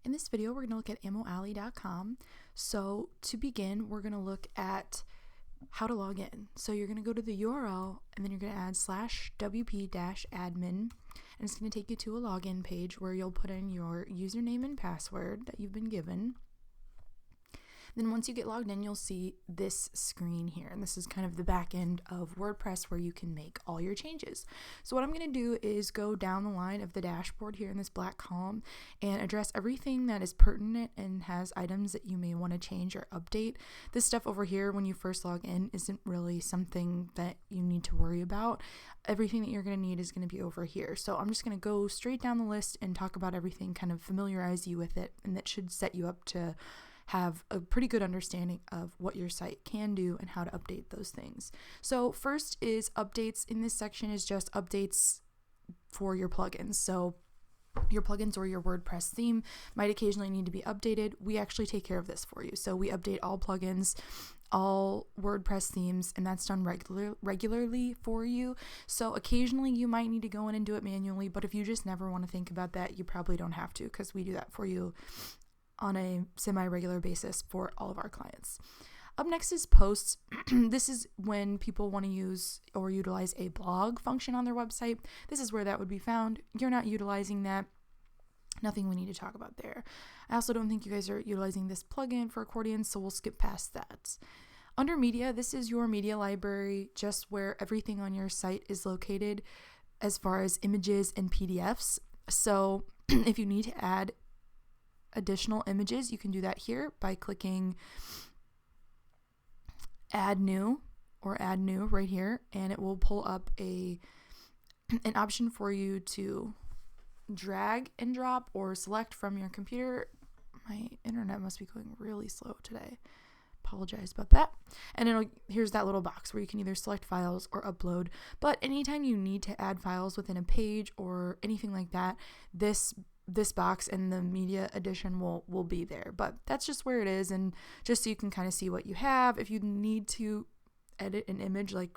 In this video, we're going to look at ammoalley.com. So to begin, we're going to look at how to log in. So you're going to go to the URL and then you're going to add /wp-admin, and it's going to take you to a login page where you'll put in your username and password that you've been given. Then once you get logged in, you'll see this screen here, and this is kind of the back end of WordPress where you can make all your changes. So what I'm going to do is go down the line of the dashboard here in this black column and address everything that is pertinent and has items that you may want to change or update. This stuff over here when you first log in isn't really something that you need to worry about. Everything that you're going to need is going to be over here. So I'm just going to go straight down the list and talk about everything, kind of familiarize you with it, and that should set you up to have a pretty good understanding of what your site can do and how to update those things. So first is updates. In this section is just updates for your plugins. So your plugins or your WordPress theme might occasionally need to be updated. We actually take care of this for you. So we update all plugins, all WordPress themes, and that's done regularly for you. So occasionally you might need to go in and do it manually, but if you just never want to think about that, you probably don't have to, because we do that for you on a semi-regular basis for all of our clients. Up next is posts. This is when people want to use or utilize a blog function on their website. This is where that would be found. You're not utilizing that. Nothing we need to talk about there. I also don't think you guys are utilizing this plugin for accordions, so we'll skip past that. Under media, this is your media library, just where everything on your site is located as far as images and PDFs. So if you need to add additional images, you can do that here by clicking add new right here, and it will pull up an option for you to drag and drop or select from your computer. My internet must be going really slow today. Apologize about that. And here's that little box where you can either select files or upload. But anytime you need to add files within a page or anything like that, this box and the media edition will be there. But that's just where it is, and just so you can kind of see what you have. If you need to edit an image, like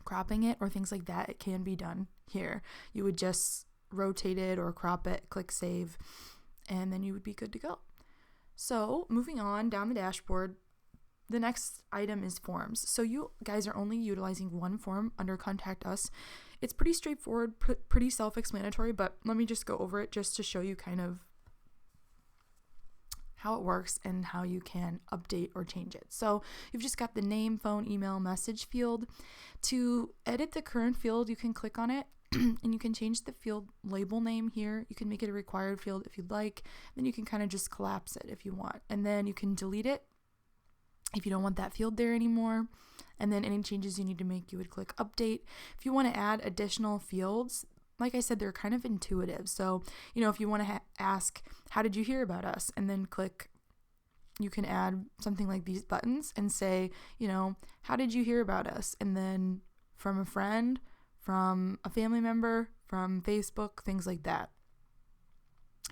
cropping it or things like that, it can be done here. You would just rotate it or crop it, click save, and then you would be good to go. So moving on down the dashboard, the next item is forms. So you guys are only utilizing one form under Contact Us. It's pretty straightforward, pretty self-explanatory, but let me just go over it just to show you kind of how it works and how you can update or change it. So you've just got the name, phone, email, message field. To edit the current field, you can click on it and you can change the field label name here. You can make it a required field if you'd like. Then you can kind of just collapse it if you want. And then you can delete it if you don't want that field there anymore. And then any changes you need to make, you would click update. If you want to add additional fields, like I said, they're kind of intuitive. So, if you want to ask, how did you hear about us? And then click, you can add something like these buttons and say, how did you hear about us? And then from a friend, from a family member, from Facebook, things like that.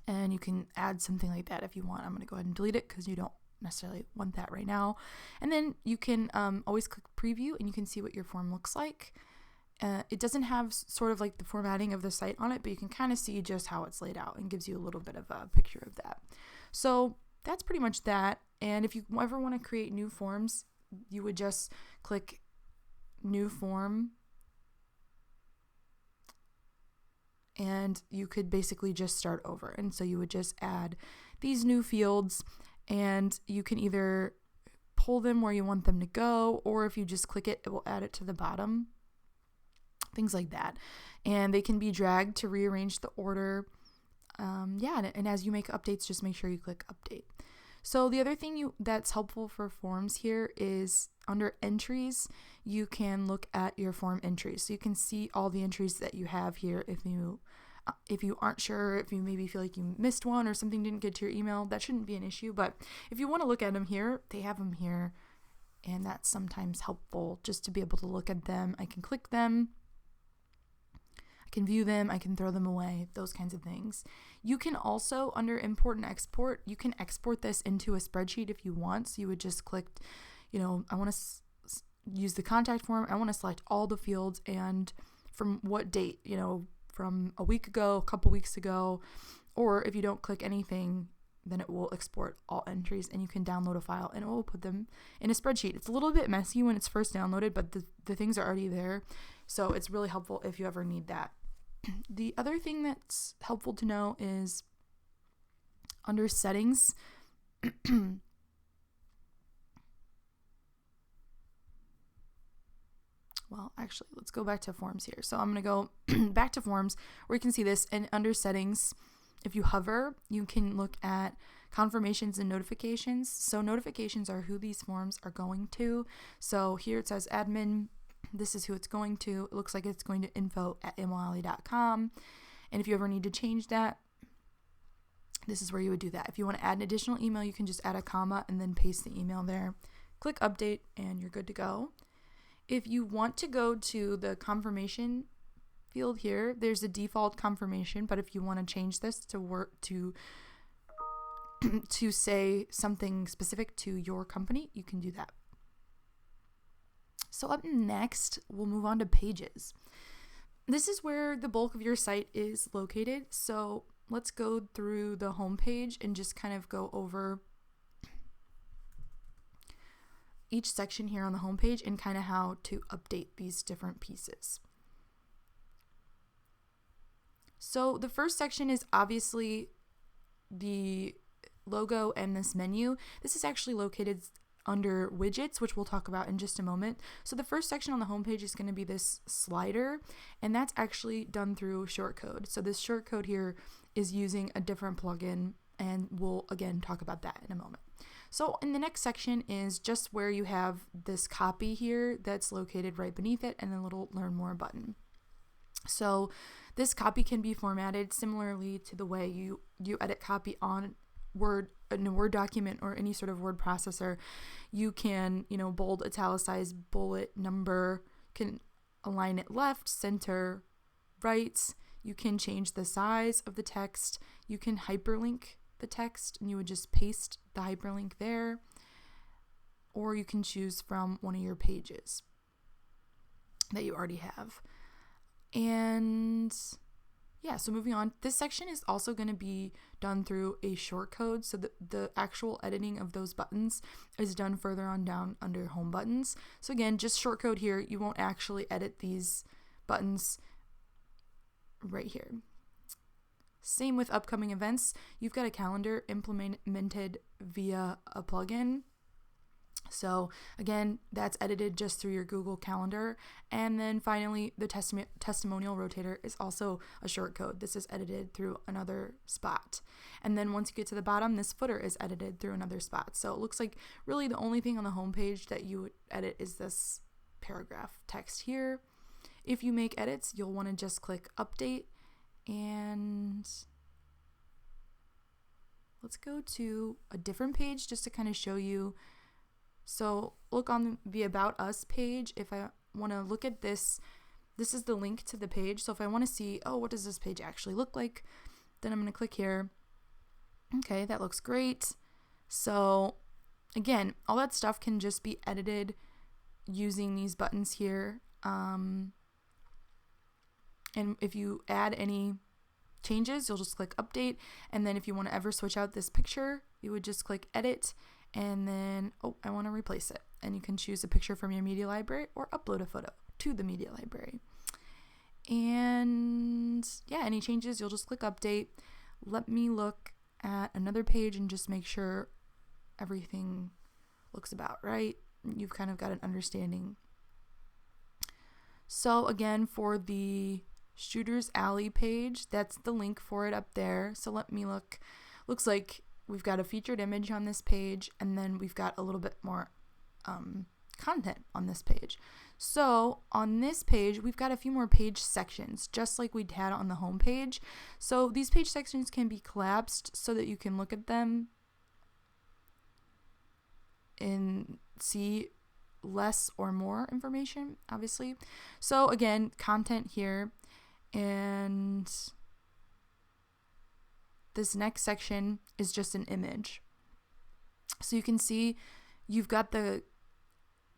And you can add something like that if you want. I'm going to go ahead and delete it because you don't necessarily want that right now. And then you can always click preview and you can see what your form looks like. It doesn't have sort of like the formatting of the site on it, but you can kind of see just how it's laid out and gives you a little bit of a picture of that. So that's pretty much that. And if you ever want to create new forms, you would just click new form, and you could basically just start over. And so you would just add these new fields, and you can either pull them where you want them to go, or if you just click it, it will add it to the bottom, things like that. And they can be dragged to rearrange the order. And as you make updates, just make sure you click update. So the other thing that's helpful for forms here is under entries, you can look at your form entries. So you can see all the entries that you have here. If you aren't sure, if you maybe feel like you missed one or something didn't get to your email, that shouldn't be an issue. But if you want to look at them here, they have them here, and that's sometimes helpful just to be able to look at them. I can click them, I can view them, I can throw them away, those kinds of things. You can also, under import and export, you can export this into a spreadsheet if you want. So you would just click, I want to use the contact form, I want to select all the fields and from what date, from a week ago, a couple weeks ago, or if you don't click anything, then it will export all entries and you can download a file and it will put them in a spreadsheet. It's a little bit messy when it's first downloaded, but the things are already there. So it's really helpful if you ever need that. The other thing that's helpful to know is under settings, well, actually, let's go back to forms here. So I'm going to go back to forms where you can see this, and under settings, if you hover, you can look at confirmations and notifications. So notifications are who these forms are going to. So here it says admin. This is who it's going to. It looks like it's going to info@amoali.com. And if you ever need to change that, this is where you would do that. If you want to add an additional email, you can just add a comma and then paste the email there. Click update and you're good to go. If you want to go to the confirmation field here, there's a default confirmation, but if you want to change this to work to say something specific to your company, you can do that. So up next, we'll move on to pages. This is where the bulk of your site is located. So let's go through the home page and just kind of go over each section here on the home page and kind of how to update these different pieces. So the first section is obviously the logo and this menu. This is actually located under widgets, which we'll talk about in just a moment. So the first section on the homepage is going to be this slider, and that's actually done through shortcode. So this shortcode here is using a different plugin, and we'll again talk about that in a moment. So in the next section is just where you have this copy here that's located right beneath it and the little learn more button. So this copy can be formatted similarly to the way you edit copy on Word, in a Word document or any sort of word processor. You can, bold, italicize, bullet, number, can align it left, center, right. You can change the size of the text. You can hyperlink the text and you would just paste the hyperlink there, or you can choose from one of your pages that you already have. And yeah, so moving on, this section is also going to be done through a shortcode. So the actual editing of those buttons is done further on down under home buttons. So again, just shortcode here. You won't actually edit these buttons right here. Same with upcoming events. You've got a calendar implemented via a plugin. So again, that's edited just through your Google Calendar. And then finally, the testimonial rotator is also a shortcode. This is edited through another spot. And then once you get to the bottom, this footer is edited through another spot. So it looks like really the only thing on the home page that you would edit is this paragraph text here. If you make edits, you'll want to just click update, and let's go to a different page just to kind of show you. So look on the About Us page. If I want to look at this, this is the link to the page. So if I want to see, what does this page actually look like? Then I'm going to click here. Okay, that looks great. So again, all that stuff can just be edited using these buttons here. And if you add any changes, you'll just click update. And then if you want to ever switch out this picture, you would just click edit. And then, I want to replace it. And you can choose a picture from your media library or upload a photo to the media library. And yeah, any changes, you'll just click update. Let me look at another page and just make sure everything looks about right. You've kind of got an understanding. So again, for the Shooter's Alley page, that's the link for it up there. So let me look. Looks like we've got a featured image on this page, and then we've got a little bit more content on this page. So on this page, we've got a few more page sections, just like we'd had on the home page. So these page sections can be collapsed so that you can look at them and see less or more information, obviously. So again, content here, and this next section is just an image. So you can see you've got the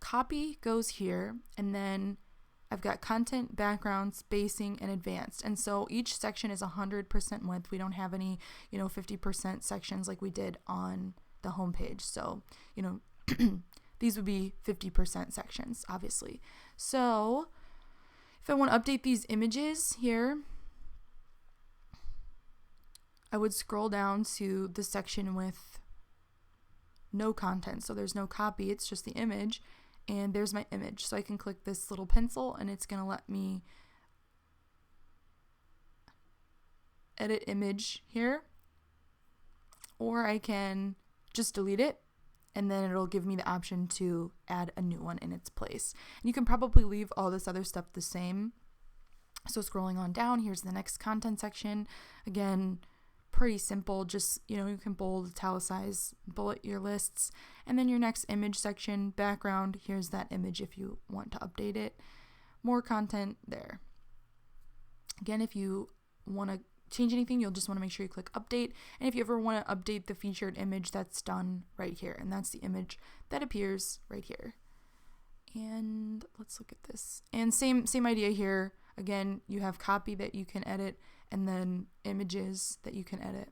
copy goes here, and then I've got content, background, spacing, and advanced. And so each section is 100% width. We don't have any, 50% sections like we did on the homepage. So, these would be 50% sections, obviously. So if I want to update these images here, I would scroll down to the section with no content. So there's no copy, it's just the image. And there's my image. So I can click this little pencil and it's going to let me edit image here. Or I can just delete it and then it'll give me the option to add a new one in its place. And you can probably leave all this other stuff the same. So scrolling on down, here's the next content section. Again, pretty simple. Just, you can bold, italicize, bullet your lists. And then your next image section, background, here's that image if you want to update it. More content there. Again, if you want to change anything, you'll just want to make sure you click update. And if you ever want to update the featured image, that's done right here. And that's the image that appears right here. And let's look at this. And same idea here. Again, you have copy that you can edit and then images that you can edit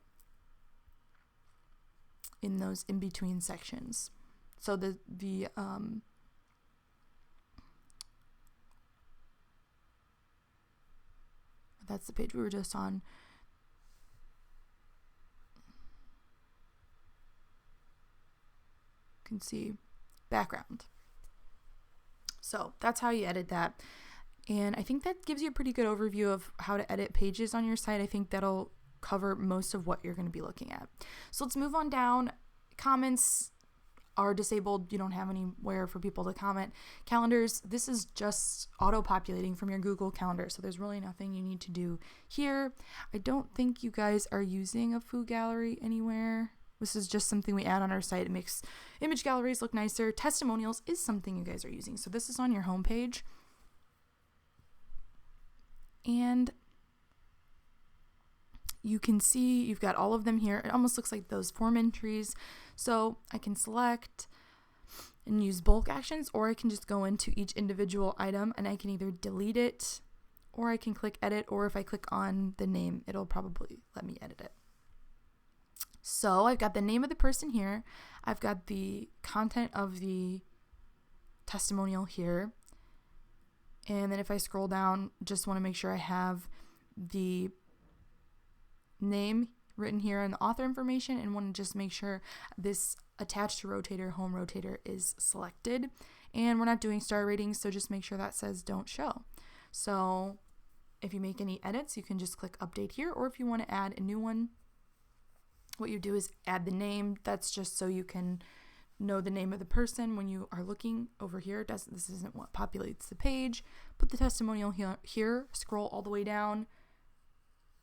in those in-between sections. So that's the page we were just on. You can see background. So that's how you edit that. And I think that gives you a pretty good overview of how to edit pages on your site. I think that'll cover most of what you're going to be looking at. So let's move on down. Comments are disabled. You don't have anywhere for people to comment. Calendars, this is just auto-populating from your Google Calendar. So there's really nothing you need to do here. I don't think you guys are using a food gallery anywhere. This is just something we add on our site. It makes image galleries look nicer. Testimonials is something you guys are using. So this is on your homepage. And you can see you've got all of them here. It almost looks like those form entries. So I can select and use bulk actions, or I can just go into each individual item and I can either delete it or I can click edit, or if I click on the name, it'll probably let me edit it. So I've got the name of the person here. I've got the content of the testimonial here. And then if I scroll down, just want to make sure I have the name written here and the author information, and want to just make sure this attached to rotator, home rotator is selected. And we're not doing star ratings, so just make sure that says don't show. So if you make any edits, you can just click update here, or if you want to add a new one, what you do is add the name. That's just so you can know the name of the person when you are looking over here. This isn't what populates the page. Put the testimonial here, scroll all the way down.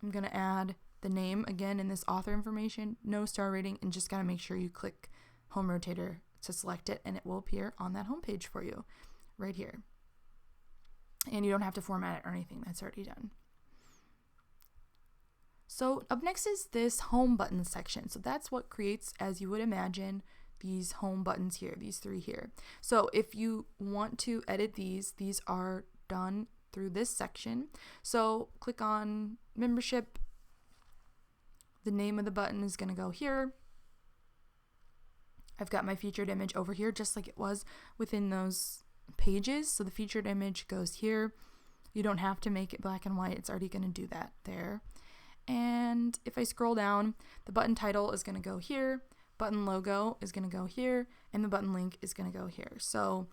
I'm going to add the name again in this author information, no star rating, and just got to make sure you click home rotator to select it, and it will appear on that home page for you right here. And you don't have to format it or anything. That's already done. So up next is this home button section. So that's what creates, as you would imagine, these home buttons here, these three here. So if you want to edit these are done through this section. So click on membership. The name of the button is going to go here. I've got my featured image over here, just like it was within those pages. So the featured image goes here. You don't have to make it black and white. It's already going to do that there. And if I scroll down, the button title is going to go here. Button logo is going to go here, and the button link is going to go here. So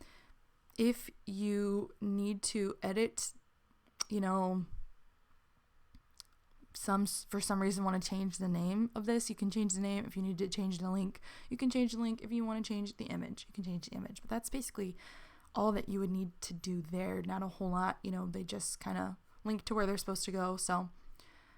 if you need to edit, for some reason want to change the name of this, you can change the name. If you need to change the link, you can change the link. If you want to change the image, you can change the image. But that's basically all that you would need to do there. Not a whole lot, they just kind of link to where they're supposed to go. So,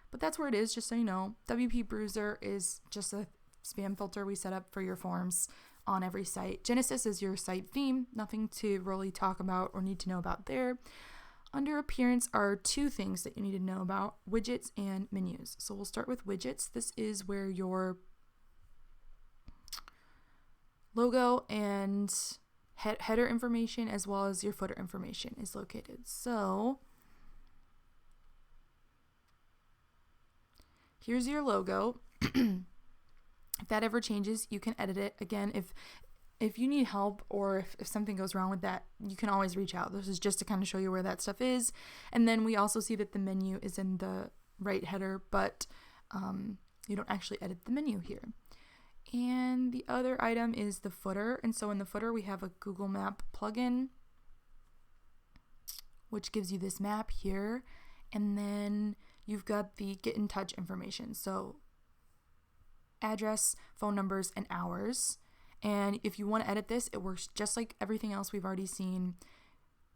but that's where it is, just so you know. WP Bruiser is just a spam filter we set up for your forms on every site. Genesis is your site theme, nothing to really talk about or need to know about there. Under appearance are two things that you need to know about: widgets and menus. So we'll start with widgets. This is where your logo and header information as well as your footer information is located. So here's your logo. If that ever changes, you can edit it. Again, if you need help or if something goes wrong with that, you can always reach out. This is just to kind of show you where that stuff is. And then we also see that the menu is in the right header, but you don't actually edit the menu here. And the other item is the footer. And so in the footer, we have a Google Map plugin, which gives you this map here. And then you've got the get in touch information. So address, phone numbers, and hours. And if you want to edit this, it works just like everything else we've already seen.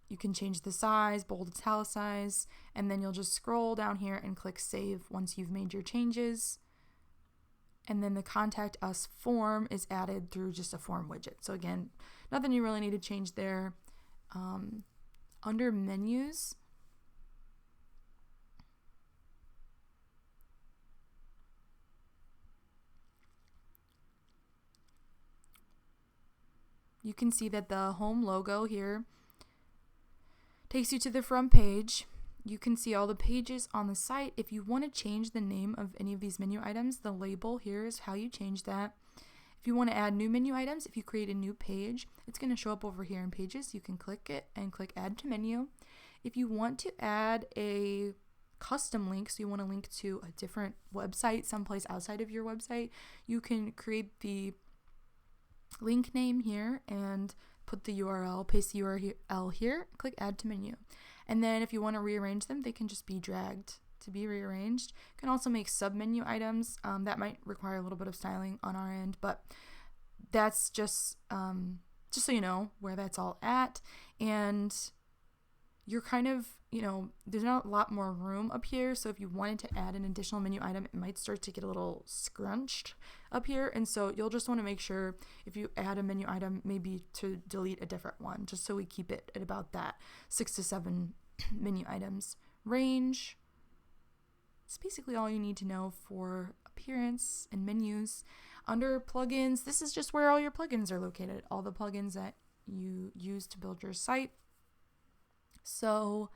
You can change the size, bold, italicize, and then you'll just scroll down here and click save once you've made your changes. And then the contact us form is added through just a form widget. So again, nothing you really need to change there. Under menus, you can see that the home logo here takes you to the front page. You can see all the pages on the site. If you want to change the name of any of these menu items, the label here is how you change that. If you want to add new menu items, if you create a new page, it's going to show up over here in pages. You can click it and click add to menu. If you want to add a custom link, so you want to link to a different website, someplace outside of your website, you can create the link name here and put the URL, paste the URL here, click add to menu. And then if you want to rearrange them, they can just be dragged to be rearranged. You can also make sub-menu items. That might require a little bit of styling on our end, but that's just so you know where that's all at. And you're kind of, there's not a lot more room up here. So if you wanted to add an additional menu item, it might start to get a little scrunched up here. And so you'll just want to make sure if you add a menu item, maybe to delete a different one, just so we keep it at about that 6 to 7 menu items range. It's basically all you need to know for appearance and menus. Under plugins, this is just where all your plugins are located, all the plugins that you use to build your site. So,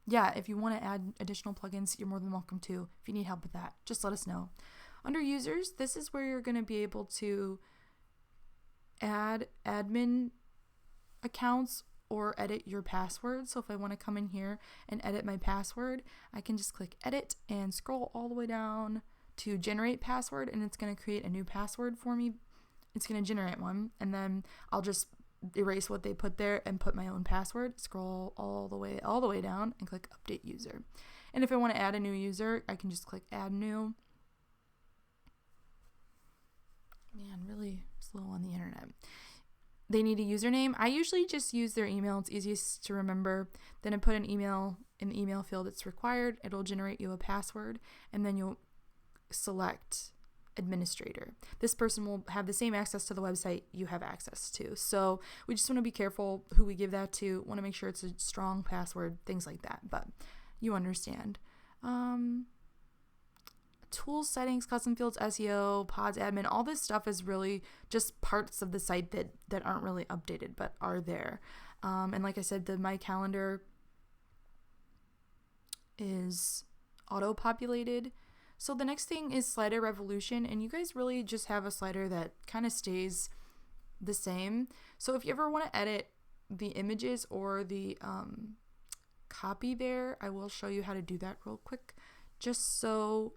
yeah, if you want to add additional plugins, you're more than welcome to. If you need help with that, just let us know. Under users, this is where you're going to be able to add admin accounts or edit your password. So if I want to come in here and edit my password, I can just click edit and scroll all the way down to generate password, and it's going to create a new password for me. It's going to generate one, and then I'll just erase what they put there and put my own password, scroll all the way down and click update user. And if I want to add a new user, I can just click add new. Man, really slow on the internet. They need a username. I usually just use their email. It's easiest to remember. Then I put an email in the email field that's required. It'll generate you a password, and then you'll select administrator. This person will have the same access to the website you have access to. So we just want to be careful who we give that to. Want to make sure it's a strong password, things like that. But you understand. Tools, settings, custom fields, SEO, pods, admin, all this stuff is really just parts of the site that aren't really updated but are there. And like I said, my calendar is auto-populated. So the next thing is slider revolution, and you guys really just have a slider that kind of stays the same. So if you ever want to edit the images or the copy there, I will show you how to do that real quick, just so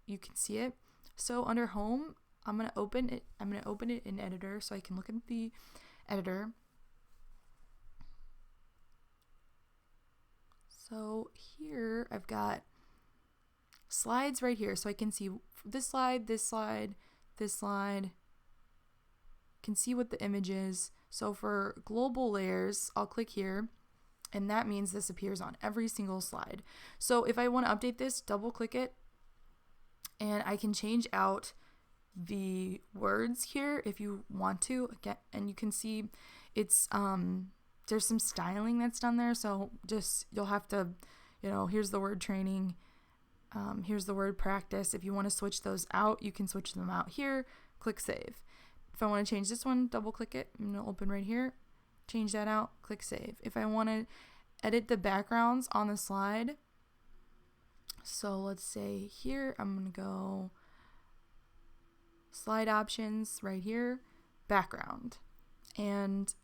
you can see it. So under home, I'm going to open it in editor so I can look at the editor. So here I've got slides right here, so I can see this slide, this slide, this slide. Can see what the image is. So for global layers, I'll click here, and that means this appears on every single slide. So if I want to update this, double click it, and I can change out the words here if you want to. Again, and you can see it's there's some styling that's done there. So just you'll have to, here's the word training. Here's the word practice. If you want to switch those out, you can switch them out here. Click save. If I want to change this one, double click it, and it'll open right here. Change that out, click save. If I want to edit the backgrounds on the slide, so let's say here, I'm going to go slide options right here, background, and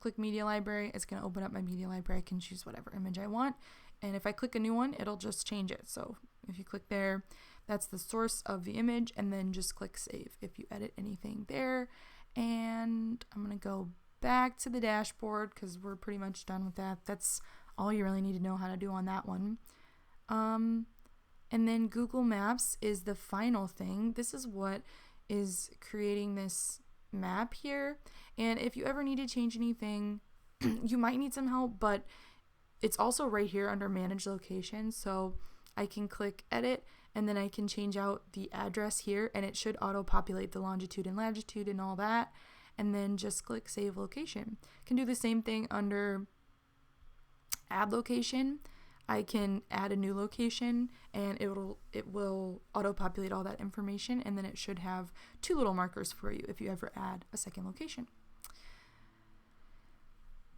click media library. It's going to open up my media library. I can choose whatever image I want. And if I click a new one, it'll just change it. So if you click there, that's the source of the image, and then just click save if you edit anything there. And I'm going to go back to the dashboard because we're pretty much done with that. That's all you really need to know how to do on that one. And then Google Maps is the final thing. This is what is creating this map here. And if you ever need to change anything, you might need some help, but it's also right here under manage location. So I can click edit, and then I can change out the address here, and it should auto populate the longitude and latitude and all that. And then just click save location. Can do the same thing under add location. I can add a new location, and it will auto populate all that information, and then it should have 2 little markers for you if you ever add a second location.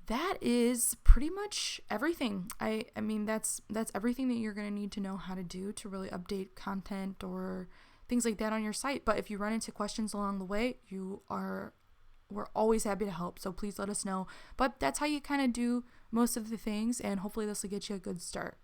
That is pretty much everything. I mean that's everything that you're going to need to know how to do to really update content or things like that on your site. But if you run into questions along the way, we're always happy to help, so please let us know. But that's how you kind of do most of the things, and hopefully this will get you a good start.